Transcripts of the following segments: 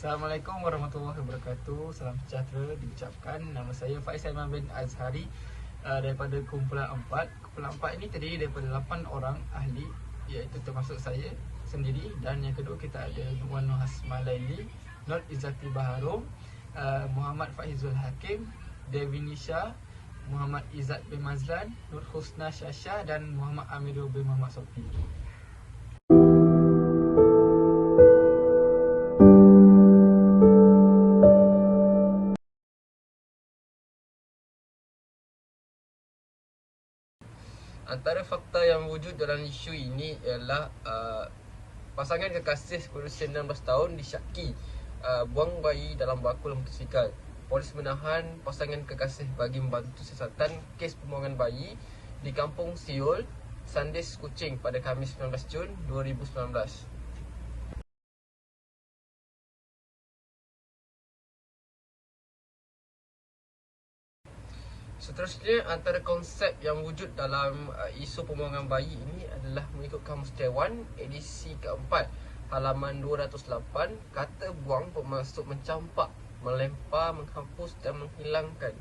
Assalamualaikum warahmatullahi wabarakatuh. Salam sejahtera diucapkan. Nama saya Faiz Aiman bin Azhari daripada kumpulan 4. Kumpulan 4 ini terdiri daripada 8 orang ahli, iaitu termasuk saya sendiri, dan yang kedua kita ada Nuwan Nur Hasmalaili, Nur Izzati Baharom, Muhammad Faizul Hakim, Devinisha, Muhammad Izzat bin Mazlan, Nur Husna Syasha dan Muhammad Amirul bin Muhammad Sofi. Antara fakta yang wujud dalam isu ini ialah pasangan kekasih berusia 16 tahun disyaki buang bayi dalam bakul motosikal. Polis menahan pasangan kekasih bagi membantu siasatan kes pembuangan bayi di Kampung Siul, Sandis, Kuching pada Khamis 19 Jun 2019. Seterusnya, antara konsep yang wujud dalam isu pembuangan bayi ini adalah mengikut Kamus Dewan edisi keempat halaman 208, kata buang bermaksud mencampak, melempar, menghapus dan menghilangkan.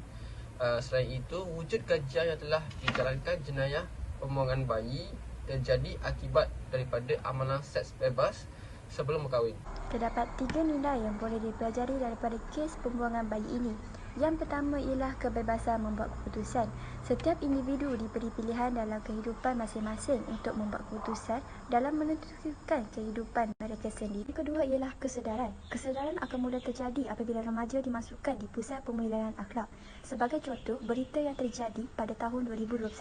Selain itu, wujud kajian yang telah dijalankan jenayah pembuangan bayi terjadi akibat daripada amalan seks bebas sebelum berkahwin. Terdapat 3 nilai yang boleh dipelajari daripada kes pembuangan bayi ini. Yang pertama ialah kebebasan membuat keputusan. Setiap individu diberi pilihan dalam kehidupan masing-masing untuk membuat keputusan dalam menentukan kehidupan mereka sendiri. Yang kedua ialah kesedaran. Kesedaran akan mula terjadi apabila remaja dimasukkan di pusat pemeliharaan akhlak. Sebagai contoh, berita yang terjadi pada tahun 2021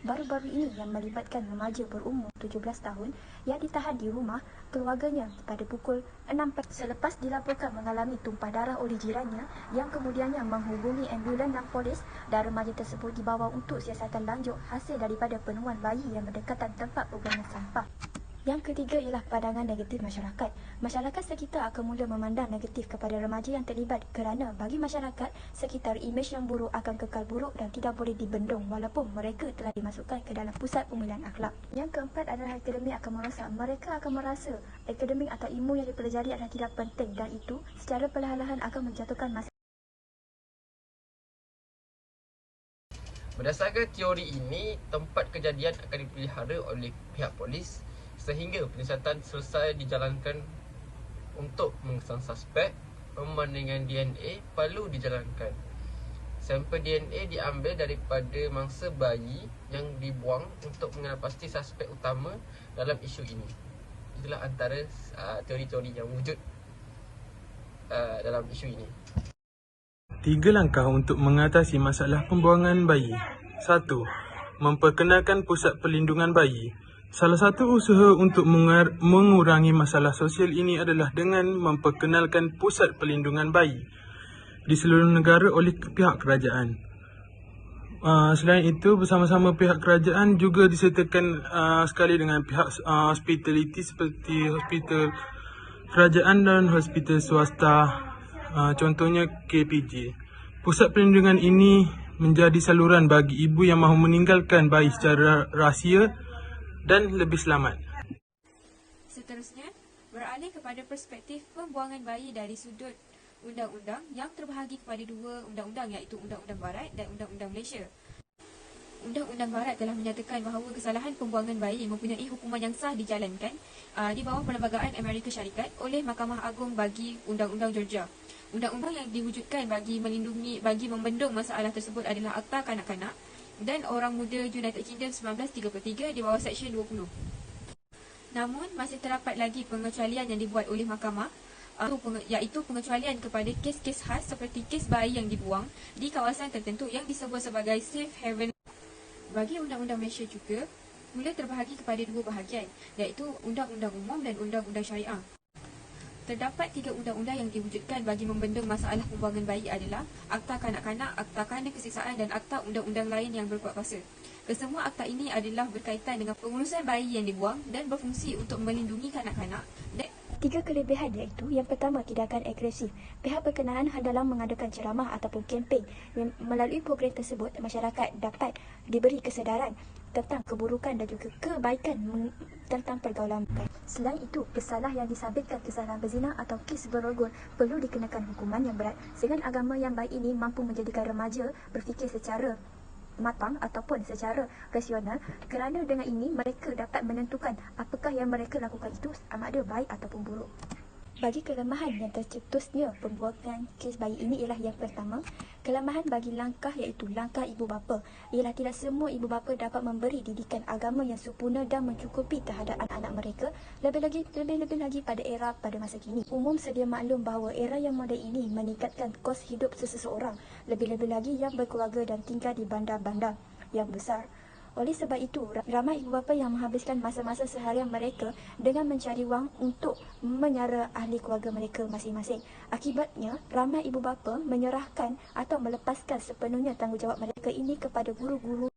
baru-baru ini yang melibatkan remaja berumur 17 tahun yang ditahan di rumah keluarganya pada pukul 6 pagi selepas dilaporkan mengalami tumpah darah oleh jirannya yang kemudiannya menghubungi ambulans dan polis, dan remaja tersebut dibawa untuk siasatan lanjut hasil daripada penemuan bayi yang berdekatan tempat pembuangan sampah. Yang ketiga ialah pandangan negatif masyarakat. Masyarakat sekitar akan mula memandang negatif kepada remaja yang terlibat kerana bagi masyarakat sekitar imej yang buruk akan kekal buruk dan tidak boleh dibendung walaupun mereka telah dimasukkan ke dalam pusat pemilihan akhlak. Yang keempat adalah akademik akan merasa mereka akan merasa akademik atau ilmu yang dipelajari adalah tidak penting, dan itu secara perlahan-lahan akan menjatuhkan masa. Berdasarkan teori ini, tempat kejadian akan dipelihara oleh pihak polis sehingga penyiasatan selesai dijalankan. Untuk mengesan suspek, perbandingan DNA perlu dijalankan. Sampel DNA diambil daripada mangsa bayi yang dibuang untuk mengenal pasti suspek utama dalam isu ini. Itulah antara teori-teori yang wujud dalam isu ini. 3 langkah untuk mengatasi masalah pembuangan bayi. 1. Memperkenalkan pusat perlindungan bayi. Salah satu usaha untuk mengurangi masalah sosial ini adalah dengan memperkenalkan pusat perlindungan bayi di seluruh negara oleh pihak kerajaan. Selain itu, bersama-sama pihak kerajaan juga disertakan sekali dengan pihak hospitality seperti hospital kerajaan dan hospital swasta, contohnya KPJ. Pusat perlindungan ini menjadi saluran bagi ibu yang mahu meninggalkan bayi secara rahsia dan lebih selamat. Seterusnya, beralih kepada perspektif pembuangan bayi dari sudut undang-undang yang terbahagi kepada 2 undang-undang, iaitu Undang-Undang Barat dan Undang-Undang Malaysia. Undang-Undang Barat telah menyatakan bahawa kesalahan pembuangan bayi mempunyai hukuman yang sah dijalankan di bawah Perlembagaan Amerika Syarikat oleh Mahkamah Agung bagi Undang-Undang Georgia. Undang-undang yang diwujudkan bagi membendung masalah tersebut adalah Akta Kanak-Kanak dan Orang Muda United Kingdom 1933 di bawah Seksyen 20. Namun, masih terdapat lagi pengecualian yang dibuat oleh mahkamah, iaitu pengecualian kepada kes-kes khas seperti kes bayi yang dibuang di kawasan tertentu yang disebut sebagai safe haven. Bagi Undang-Undang Malaysia juga, mula terbahagi kepada 2 bahagian, iaitu Undang-Undang Umum dan Undang-Undang Syariah. Terdapat 3 undang-undang yang diwujudkan bagi membendung masalah pembuangan bayi adalah Akta Kanak-Kanak, Akta Kandang Kesiksaan dan Akta undang-undang lain yang berkuat kuasa. Kesemua akta ini adalah berkaitan dengan pengurusan bayi yang dibuang dan berfungsi untuk melindungi kanak-kanak. 3 kelebihan iaitu, yang pertama, tindakan agresif. Pihak berkenaan dalam mengadakan ceramah ataupun kempen. Melalui program tersebut, masyarakat dapat diberi kesedaran tentang keburukan dan juga kebaikan tentang pergaulan. Selain itu, pesalah yang disabitkan kesalahan berzina atau kes berogol perlu dikenakan hukuman yang berat. Dengan agama yang baik ini mampu menjadikan remaja berfikir secara matang ataupun secara rasional, kerana dengan ini mereka dapat menentukan apakah yang mereka lakukan itu sama ada baik ataupun buruk. Bagi kelemahan yang tercetusnya pembuangan kes bayi ini ialah yang pertama, kelemahan bagi langkah iaitu langkah ibu bapa. Ialah tidak semua ibu bapa dapat memberi didikan agama yang sempurna dan mencukupi terhadap anak-anak mereka, lebih lagi pada era pada masa kini. Umum sedia maklum bahawa era yang moden ini meningkatkan kos hidup seseorang, lebih lagi yang berkeluarga dan tinggal di bandar-bandar yang besar. Oleh sebab itu, ramai ibu bapa yang menghabiskan masa-masa seharian mereka dengan mencari wang untuk menyara ahli keluarga mereka masing-masing. Akibatnya, ramai ibu bapa menyerahkan atau melepaskan sepenuhnya tanggungjawab mereka ini kepada guru-guru.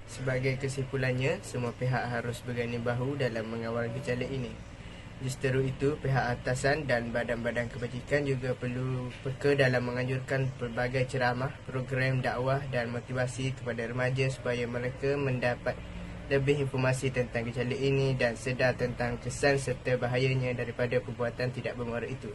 Sebagai kesimpulannya, semua pihak harus berganding bahu dalam mengawal gejala ini. Justeru itu, pihak atasan dan badan-badan kebajikan juga perlu peka dalam menganjurkan pelbagai ceramah, program dakwah dan motivasi kepada remaja supaya mereka mendapat lebih informasi tentang gejala ini dan sedar tentang kesan serta bahayanya daripada perbuatan tidak bermuara itu.